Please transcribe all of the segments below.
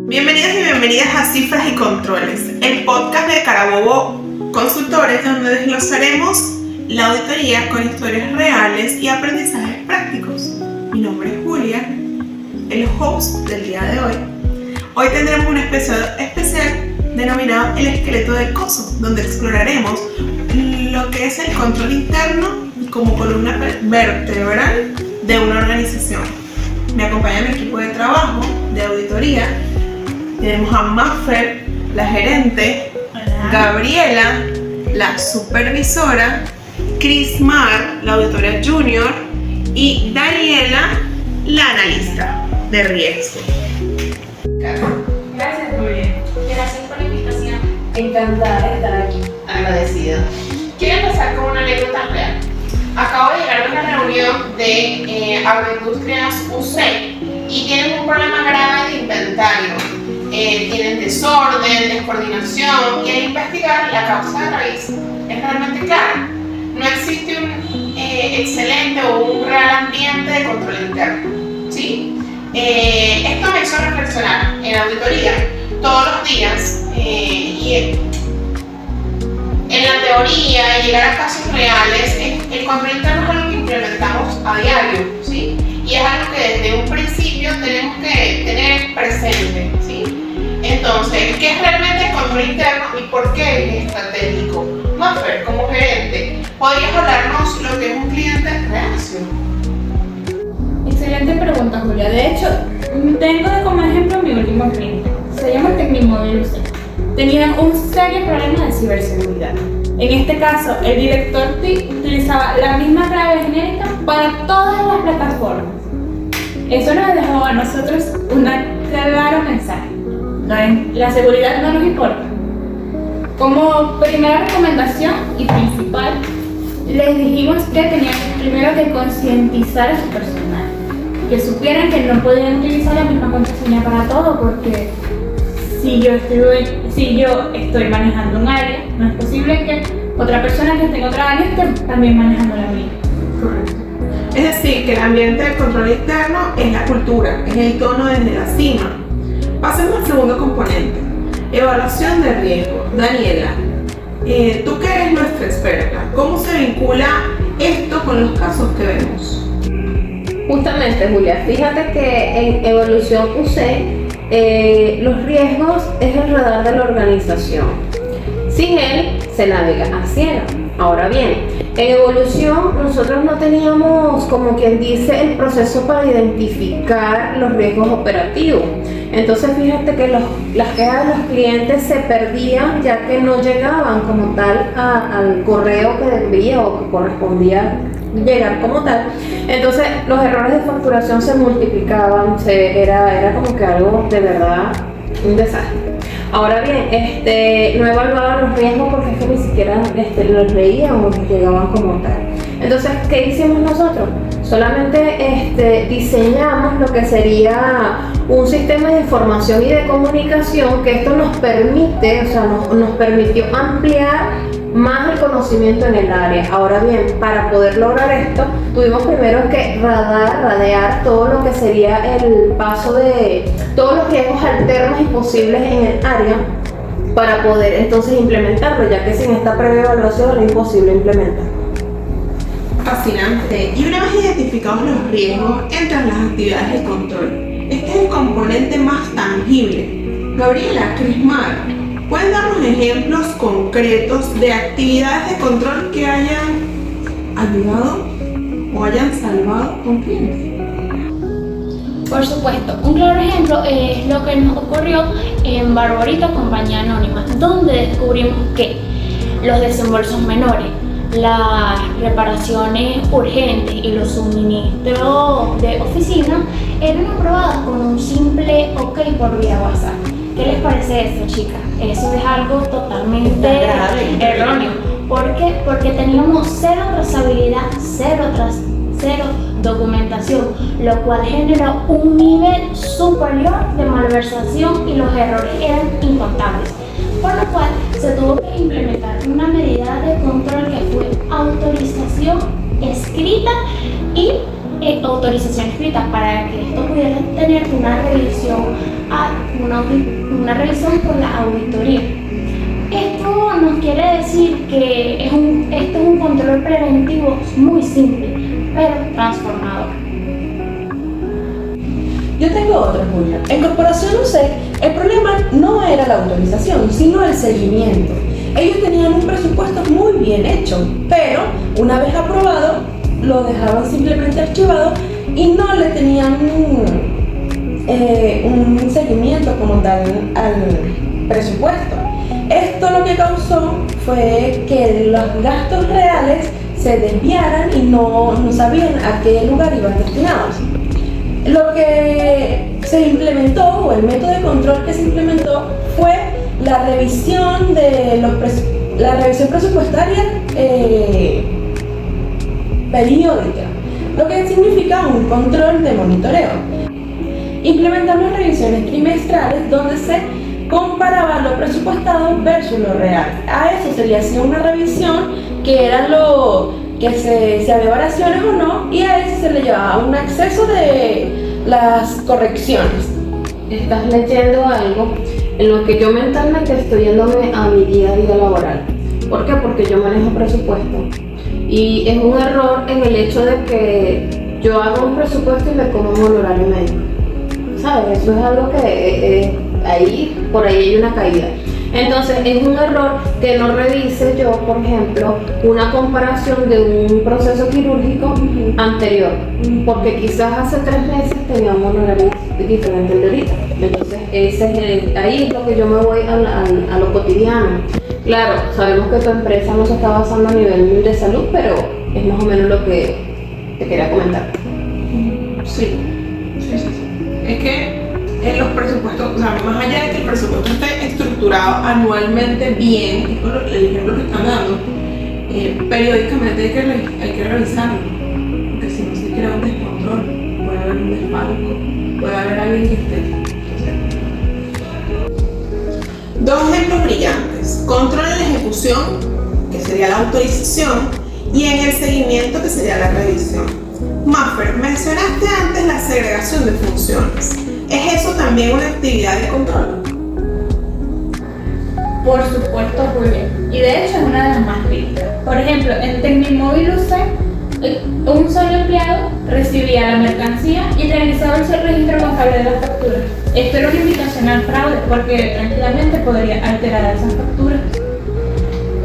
Bienvenidos y bienvenidas a Cifras y Controles, el podcast de Carabobo Consultores, donde desglosaremos la auditoría con historias reales y aprendizajes prácticos. Mi nombre es Julia, el host del día de hoy. Hoy tendremos un especial denominado El esqueleto del coso, donde exploraremos lo que es el control interno como columna vertebral de una organización. Me acompaña mi equipo de trabajo de auditoría. Tenemos a Maffer, la gerente. Hola. Gabriela, la supervisora. Crismar, la auditora junior. Y Daniela, la analista de riesgo. Gracias, Julia. Gracias por la invitación. Encantada de estar aquí. Agradecida. Quiero empezar con una anécdota real. Acabo de llegar de una reunión de Agroindustrias UC y tienen un problema grave de inventario. Tienen desorden, descoordinación y al investigar la causa de raíz es realmente clara. No existe un excelente o un real ambiente de control interno. ¿Sí? Esto me hizo reflexionar en auditoría todos los días y en la teoría, llegar a casos reales, el control interno es algo que implementamos a diario, ¿sí? Y es algo que desde un principio tenemos que tener presente, ¿sí? Entonces, ¿qué es realmente el control interno y por qué es estratégico? Maffer, como gerente, ¿podrías hablarnos lo que es un cliente reacio? Excelente pregunta, Julia. De hecho, tengo como ejemplo mi último cliente. Se llama Tecnimóvil UC. Tenían un serio problema de ciberseguridad. En este caso, el director TIC utilizaba la misma clave genérica para todas las plataformas. Eso nos dejó a nosotros un claro mensaje. La seguridad no nos importa. Como primera recomendación y principal, les dijimos que tenían primero que concientizar a su personal, que supieran que no podían utilizar la misma contraseña para todo, porque si yo estoy manejando un área, no es posible que otra persona que esté en otra área esté también manejando la mía. Correcto. Es decir, que el ambiente del control interno es la cultura, es el tono desde la cima. Pasemos al segundo componente, evaluación de riesgo. Daniela, tú que eres nuestra experta, ¿cómo se vincula esto con los casos que vemos? Justamente, Julia, fíjate que en Evolución UC los riesgos es el radar de la organización. Sin él se navega a cielo. Ahora bien, en Evolución nosotros no teníamos, como quien dice, el proceso para identificar los riesgos operativos. Entonces fíjate que las quejas de los clientes se perdían ya que no llegaban como tal al correo que debía o que correspondía llegar como tal. Entonces los errores de facturación se multiplicaban, era como que algo de verdad un desastre. Ahora bien, no evaluaban los riesgos porque es que ni siquiera los leían o llegaban como tal. Entonces, ¿qué hicimos nosotros? Solamente diseñamos lo que sería un sistema de información y de comunicación que esto nos permite, nos permitió ampliar más el conocimiento en el área. Ahora bien, para poder lograr esto, tuvimos primero que radear todo lo que sería el paso de todos los riesgos alternos y posibles en el área para poder entonces implementarlo, ya que sin esta previa evaluación era imposible implementar. Fascinante. Y una vez identificados los riesgos, entran las actividades de control. Este es el componente más tangible. Gabriela, Crismar, ¿pueden darnos ejemplos concretos de actividades de control que hayan ayudado o hayan salvado a un cliente? Por supuesto, un claro ejemplo es lo que nos ocurrió en Barbarita Compañía Anónima, donde descubrimos que los desembolsos menores, las reparaciones urgentes y los suministros de oficina eran aprobados con un simple OK por vía WhatsApp. ¿Qué les parece eso, chicas? Eso es algo totalmente erróneo. ¿Por qué? Porque teníamos cero trazabilidad, cero documentación, lo cual generó un nivel superior de malversación y los errores eran incontables. Por lo cual se tuvo que implementar una medida de control que fue autorización escrita y autorización escrita para que esto pudiera tener una revisión, una revisión por la auditoría. Esto nos quiere decir que esto es un control preventivo muy simple, pero transformador. Yo tengo otra, Julia. En Corporación UC, el problema no era la autorización, sino el seguimiento. Ellos tenían un presupuesto muy bien hecho, pero una vez aprobado, lo dejaban simplemente archivado y no le tenían un seguimiento como tal al presupuesto. Esto lo que causó fue que los gastos reales se desviaran y no sabían a qué lugar iban destinados. Lo que se implementó, o el método de control que se implementó, fue la revisión presupuestaria periódica, lo que significa un control de monitoreo. Implementamos revisiones trimestrales donde se comparaba lo presupuestado versus lo real. A eso se le hacía una revisión que era si había variaciones o no, y a eso se le llevaba un acceso de las correcciones. Estás leyendo algo en lo que yo mentalmente estoy yéndome a mi día a día laboral. ¿Por qué? Porque yo manejo presupuesto. Y es un error en el hecho de que yo hago un presupuesto y me como un honorario médico. ¿Sabes? Eso es algo que por ahí hay una caída. Entonces es un error que no revise yo, por ejemplo, una comparación de un proceso quirúrgico anterior, porque quizás hace 3 meses teníamos un horario diferente al de ahorita. Entonces ahí es lo que yo me voy a lo cotidiano. Claro, sabemos que tu empresa no se está basando a nivel de salud, pero es más o menos lo que te quería comentar. Sí. Es que en los presupuestos, o sea, más allá de que el presupuesto esté estructurado anualmente bien, es por el ejemplo que están dando, periódicamente hay que revisarlo, porque si no se crea un descontrol, puede haber un desfalco, puede haber alguien que esté. Dos ejemplos brillantes: control en la ejecución, que sería la autorización, y en el seguimiento, que sería la revisión. Maffer, mencionaste antes la segregación de funciones. ¿Es eso también una actividad de control? Por supuesto, Julia. Y de hecho es una de las más críticas. Por ejemplo, en Tecnimóvil UC, un solo empleado recibía la mercancía y realizaba el registro contable de las facturas. Esto era una invitación al fraude porque tranquilamente podría alterar esas facturas.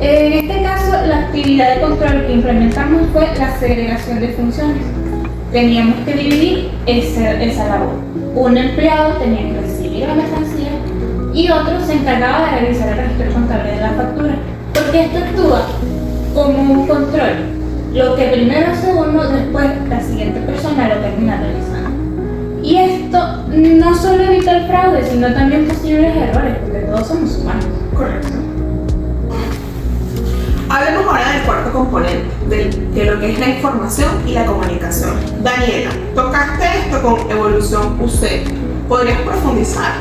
En este caso, la actividad de control que implementamos fue la segregación de funciones. Teníamos que dividir esa labor. Un empleado tenía que recibir la mercancía y otro se encargaba de realizar el registro contable de la factura, porque esto actúa como un control. Lo que primero hace uno, después la siguiente persona lo termina realizando. Y esto no solo evita el fraude, sino también posibles errores, porque todos somos humanos. Correcto. Hablemos ahora del cuarto componente, de lo que es la información y la comunicación. Daniela, tocaste esto con Evolución UC. ¿Podrías profundizar?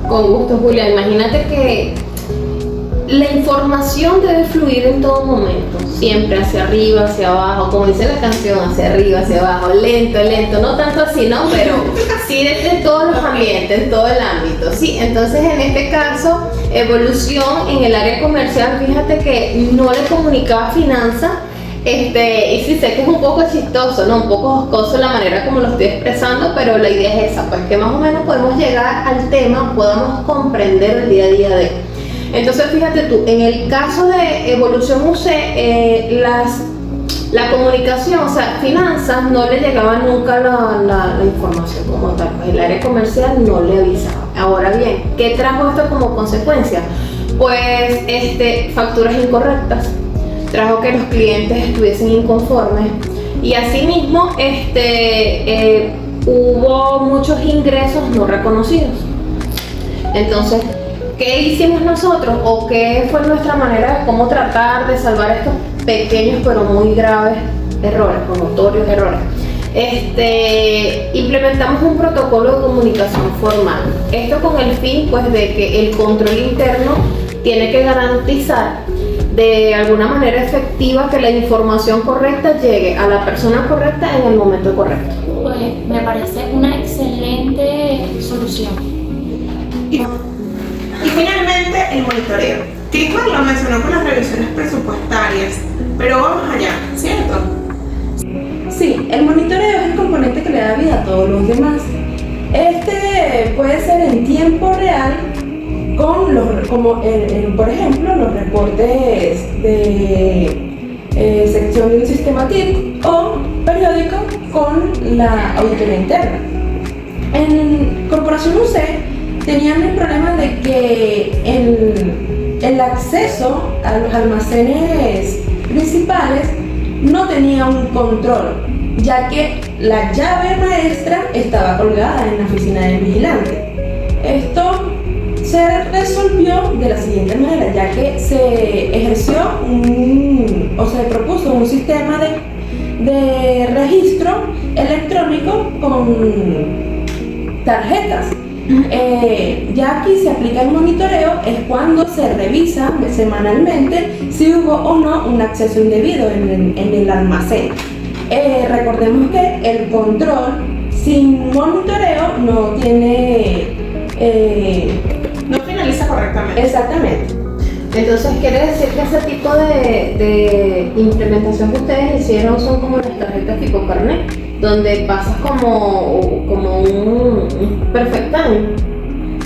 Con gusto, Julia. Imagínate que la información debe fluir en todo momento, siempre hacia arriba, hacia abajo, como dice la canción, hacia arriba, hacia abajo, lento, no tanto así, ¿no? Pero sí en todos los ambientes, en todo el ámbito, ¿sí? Entonces, en este caso, Evolución en el área comercial, fíjate que no le comunicaba finanzas, y sí sé que es un poco chistoso, ¿no? Un poco jocoso la manera como lo estoy expresando, pero la idea es esa, pues que más o menos podemos llegar al tema, podamos comprender el día a día de él. Entonces fíjate tú, en el caso de Evolución UC, la comunicación, o sea, finanzas, no le llegaba nunca la información como tal, pues el área comercial no le avisaba. Ahora bien, ¿qué trajo esto como consecuencia? Pues facturas incorrectas, trajo que los clientes estuviesen inconformes y asimismo hubo muchos ingresos no reconocidos. Entonces, ¿qué hicimos nosotros o qué fue nuestra manera de cómo tratar de salvar estos pequeños pero muy graves errores, notorios errores? Implementamos un protocolo de comunicación formal. Esto con el fin pues de que el control interno tiene que garantizar de alguna manera efectiva que la información correcta llegue a la persona correcta en el momento correcto. Pues me parece una excelente solución. Y finalmente, el monitoreo. Crisman lo mencionó con las revisiones presupuestarias, pero vamos allá, ¿cierto? Sí, el monitoreo es el componente que le da vida a todos los demás. Este puede ser en tiempo real, por ejemplo, los reportes de sección de un sistema TIC o periódico con la auditoría interna. En Corporación UC tenían el problema de que el acceso a los almacenes principales no tenía un control, ya que la llave maestra estaba colgada en la oficina del vigilante. Esto se resolvió de la siguiente manera, ya que se ejerció se propuso un sistema de registro electrónico con tarjetas. Ya aquí se aplica el monitoreo, es cuando se revisa semanalmente si hubo o no un acceso indebido en el almacén. Recordemos que el control sin monitoreo no tiene... no finaliza correctamente. Exactamente. Entonces quiere decir que ese tipo de implementación que ustedes hicieron son como las tarjetas tipo carnet, donde pasas como un perfect time.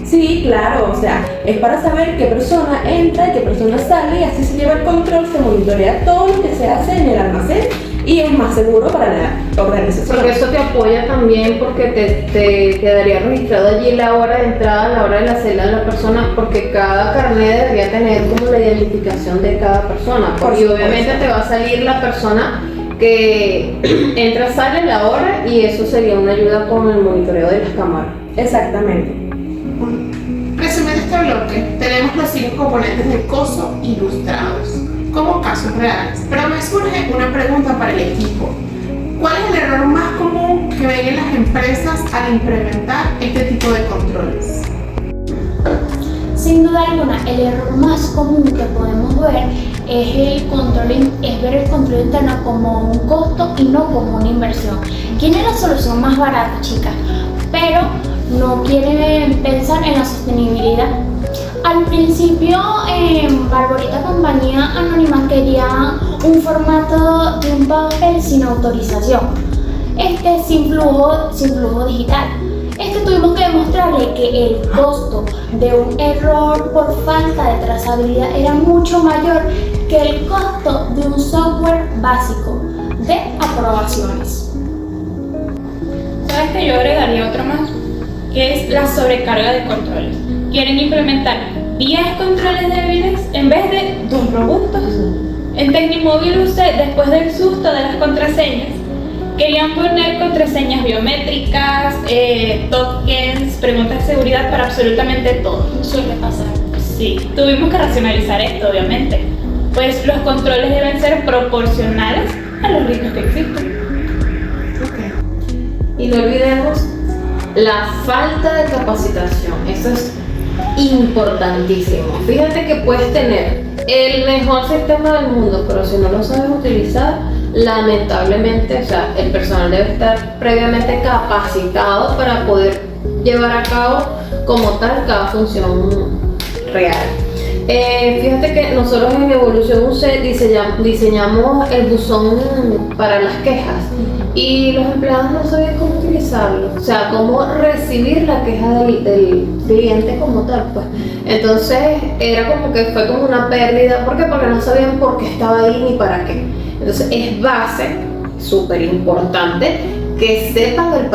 Sí, claro, o sea, es para saber qué persona entra y qué persona sale, y así se lleva el control, se monitorea todo lo que se hace en el almacén y es más seguro para la organización. Porque eso te apoya también, porque te quedaría registrado allí la hora de entrada, la hora de la celda de la persona, porque cada carnet debería tener como la identificación de cada persona. Y obviamente te va a salir la persona que entra, sale, la hora, y eso sería una ayuda con el monitoreo de las cámaras. Exactamente. Resumiendo este bloque, tenemos los 5 componentes del COSO ilustrados como casos reales, pero me surge una pregunta para el equipo. ¿Cuál es el error más común que ven en las empresas al implementar este tipo de controles? Sin duda alguna, el error más común que podemos ver es ver el control interno como un costo y no como una inversión. ¿Quién es la solución más barata, chicas? Pero no quieren pensar en la sostenibilidad. Al principio, Barborita Compañía Anónima quería un formato de un papel sin autorización, sin flujo digital. Tuvimos que demostrarle que el costo de un error por falta de trazabilidad era mucho mayor que el costo de un software básico de aprobaciones. ¿Sabes que yo agregaría otro más? Que es la sobrecarga de controles. Quieren implementar 10 controles débiles en vez de 2 robustos. En Tecnimóvil UC, después del susto de las contraseñas, querían poner contraseñas biométricas, tokens, preguntas de seguridad para absolutamente todo. Suele pasar. Sí, tuvimos que racionalizar esto, obviamente. Pues los controles deben ser proporcionales a los riesgos que existen. Y no olvidemos la falta de capacitación. Eso es importantísimo. Fíjate que puedes tener el mejor sistema del mundo, pero si no lo sabes utilizar, lamentablemente, el personal debe estar previamente capacitado para poder llevar a cabo como tal cada función real. Fíjate que nosotros en Evolución UC diseñamos el buzón para las quejas y los empleados no sabían cómo utilizarlo, cómo recibir la queja del cliente como tal, pues. Entonces era como que fue como una pérdida. ¿Por qué? Porque no sabían por qué estaba ahí ni para qué. Entonces es base, súper importante, que sepan el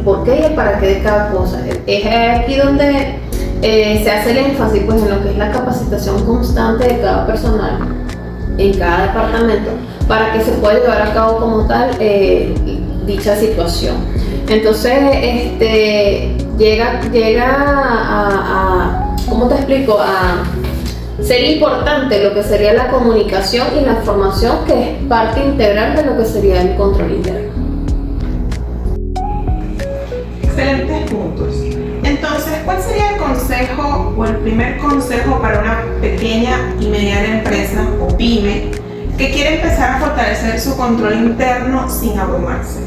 por qué y el para qué de cada cosa. Es aquí donde se hace el énfasis pues, en lo que es la capacitación constante de cada personal en cada departamento para que se pueda llevar a cabo como tal dicha situación. Entonces llega a ¿cómo te explico? A ser importante lo que sería la comunicación y la formación, que es parte integral de lo que sería el control interno. Excelentes puntos. Entonces, ¿cuál sería el consejo o el primer consejo para una pequeña y mediana empresa o pyme que quiere empezar a fortalecer su control interno sin abrumarse?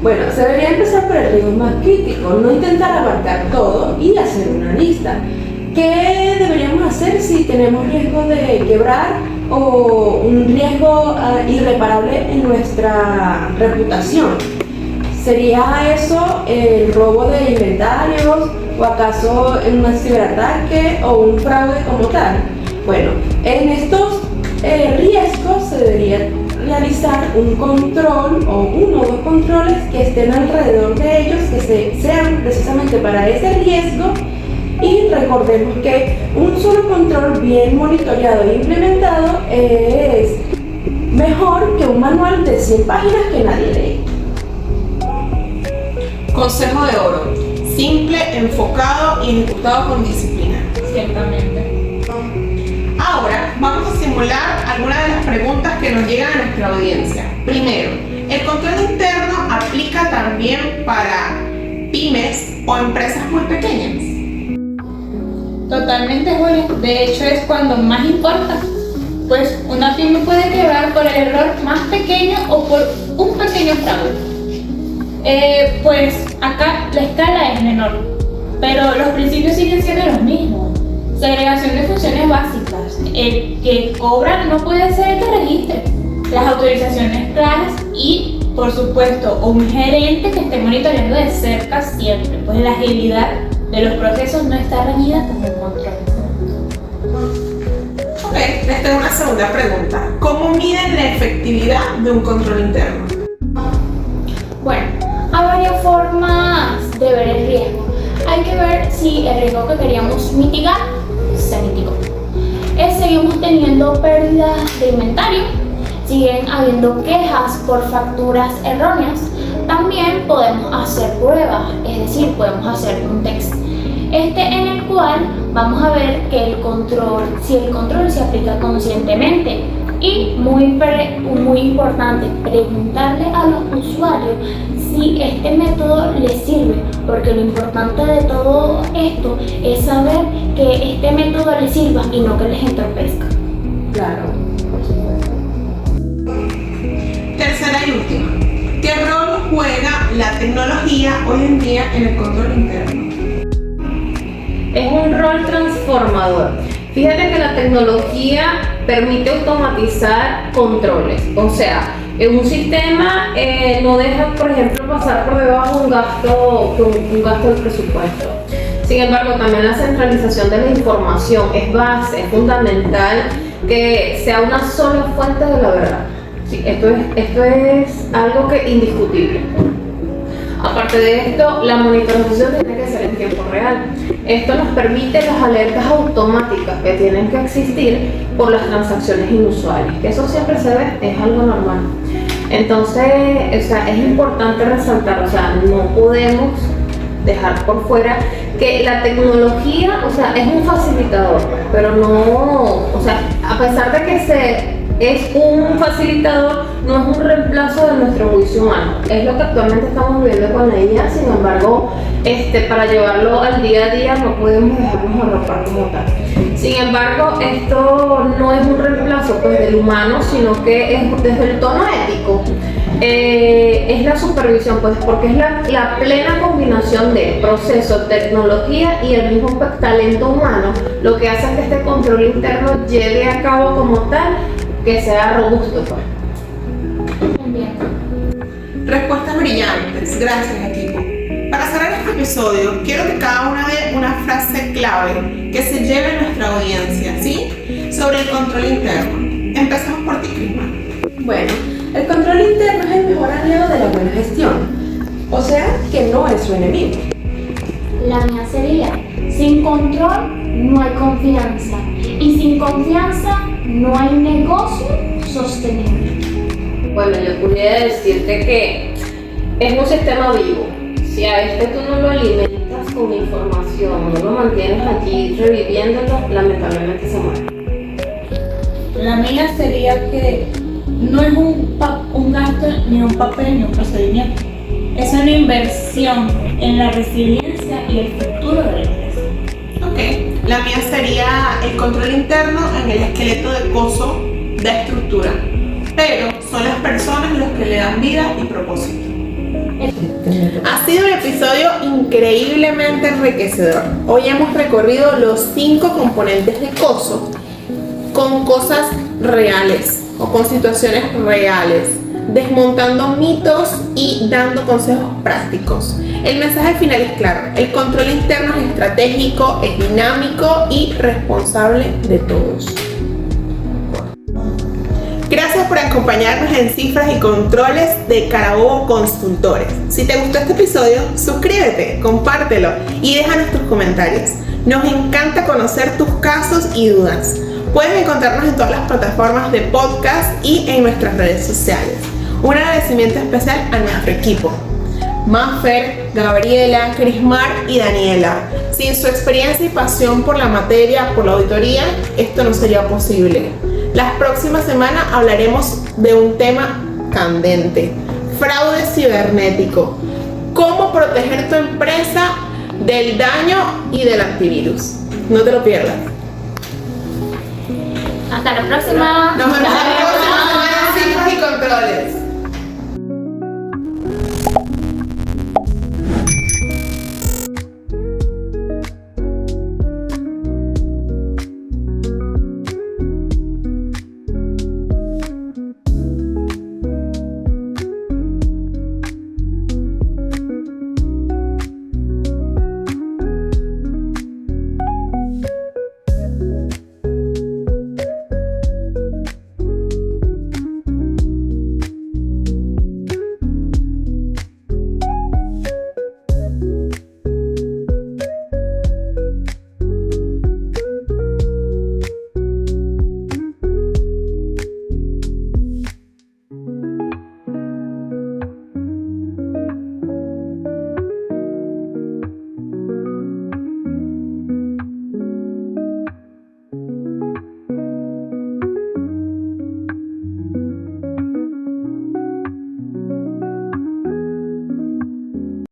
Bueno, se debería empezar por el riesgo más crítico, no intentar abarcar todo y hacer una lista. ¿Qué deberíamos hacer si tenemos riesgo de quebrar o un riesgo irreparable en nuestra reputación? ¿Sería eso el robo de inventarios o acaso un ciberataque o un fraude como tal? Bueno, en estos riesgos se debería realizar un control o uno o dos controles que estén alrededor de ellos, que sean precisamente para ese riesgo. Y recordemos que un solo control bien monitoreado e implementado es mejor que un manual de 100 páginas que nadie lee. Consejo de oro: simple, enfocado y ejecutado con disciplina. Ciertamente. Ahora vamos a simular algunas de las preguntas que nos llegan a nuestra audiencia. Primero, ¿el control interno aplica también para pymes o empresas muy pequeñas? Totalmente, Julia. De hecho, es cuando más importa. Pues una pyme puede quebrar por el error más pequeño o por un pequeño fraude. Pues acá la escala es menor, pero los principios siguen siendo los mismos. Segregación de funciones básicas. El que cobra no puede ser el que registre. Las autorizaciones claras y, por supuesto, un gerente que esté monitoreando de cerca siempre, pues la agilidad de los procesos no está reñida con el control. Ok, les tengo una segunda pregunta. ¿Cómo miden la efectividad de un control interno? Bueno, hay varias formas de ver el riesgo. Hay que ver si el riesgo que queríamos mitigar se mitigó. Seguimos teniendo pérdidas de inventario, siguen habiendo quejas por facturas erróneas. También podemos hacer pruebas, es decir, podemos hacer un test. En el cual vamos a ver que si el control se aplica conscientemente. Y muy importante, preguntarle a los usuarios si este método les sirve, porque lo importante de todo esto es saber que este método les sirva y no que les entorpezca. Claro. Tercera y última. ¿Qué rol juega la tecnología hoy en día en el control interno? Es un rol transformador. Fíjate que la tecnología permite automatizar controles. O sea, un sistema no deja, por ejemplo, pasar por debajo un gasto del presupuesto. Sin embargo, también la centralización de la información es base, es fundamental que sea una sola fuente de la verdad. Sí, esto es algo que indiscutible. Aparte de esto, la monitorización tiene que ser en tiempo real. Esto nos permite las alertas automáticas que tienen que existir por las transacciones inusuales, que eso siempre se ve, es algo normal. Entonces, es importante resaltar, no podemos dejar por fuera que la tecnología, es un facilitador, pero no, a pesar de que es un facilitador, no es un reemplazo de nuestro juicio humano. Es lo que actualmente estamos viviendo con la IA. Sin embargo, para llevarlo al día a día no podemos dejarnos arropar como tal. Sin embargo, esto no es un reemplazo del humano, sino que es desde el tono ético. Es la supervisión, porque es la plena combinación de proceso, tecnología y el mismo talento humano, lo que hace que este control interno lleve a cabo como tal, que sea robusto. Respuestas brillantes, gracias equipo. Para cerrar este episodio, quiero que cada una dé una frase clave que se lleve a nuestra audiencia, ¿sí? Sobre el control interno. Empezamos por ti, Crisma. Bueno, el control interno es el mejor aliado de la buena gestión, o sea, que no es su enemigo. La mía sería: sin control no hay confianza, y sin confianza no hay negocio sostenible. Bueno, yo pudiera decirte que es un sistema vivo. Si a tú no lo alimentas con información, no lo mantienes allí reviviéndolo, lamentablemente se muere. La mía sería que no es un gasto, ni un papel, ni un procedimiento. Es una inversión en la resiliencia empresa y el futuro de la empresa. Ok, la mía sería el control interno en el esqueleto de coso de estructura, pero son las personas los que le dan vida y propósito. Ha sido un episodio increíblemente enriquecedor. Hoy hemos recorrido los 5 componentes de coso con cosas reales o con situaciones reales, desmontando mitos y dando consejos prácticos. El mensaje final es claro: el control interno es estratégico, es dinámico y responsable de todos. Gracias por acompañarnos en Cifras y Controles de Carabobo Consultores. Si te gustó este episodio, suscríbete, compártelo y déjanos tus comentarios. Nos encanta conocer tus casos y dudas. Puedes encontrarnos en todas las plataformas de podcast y en nuestras redes sociales. Un agradecimiento especial a nuestro equipo: Maffer, Gabriela, Crismar y Daniela. Sin su experiencia y pasión por la materia, por la auditoría, esto no sería posible. La próxima semana hablaremos de un tema candente: fraude cibernético. Cómo proteger tu empresa del daño y del antivirus. No te lo pierdas. Hasta la próxima. Nos vemos en la próxima semana en Cifras y Controles.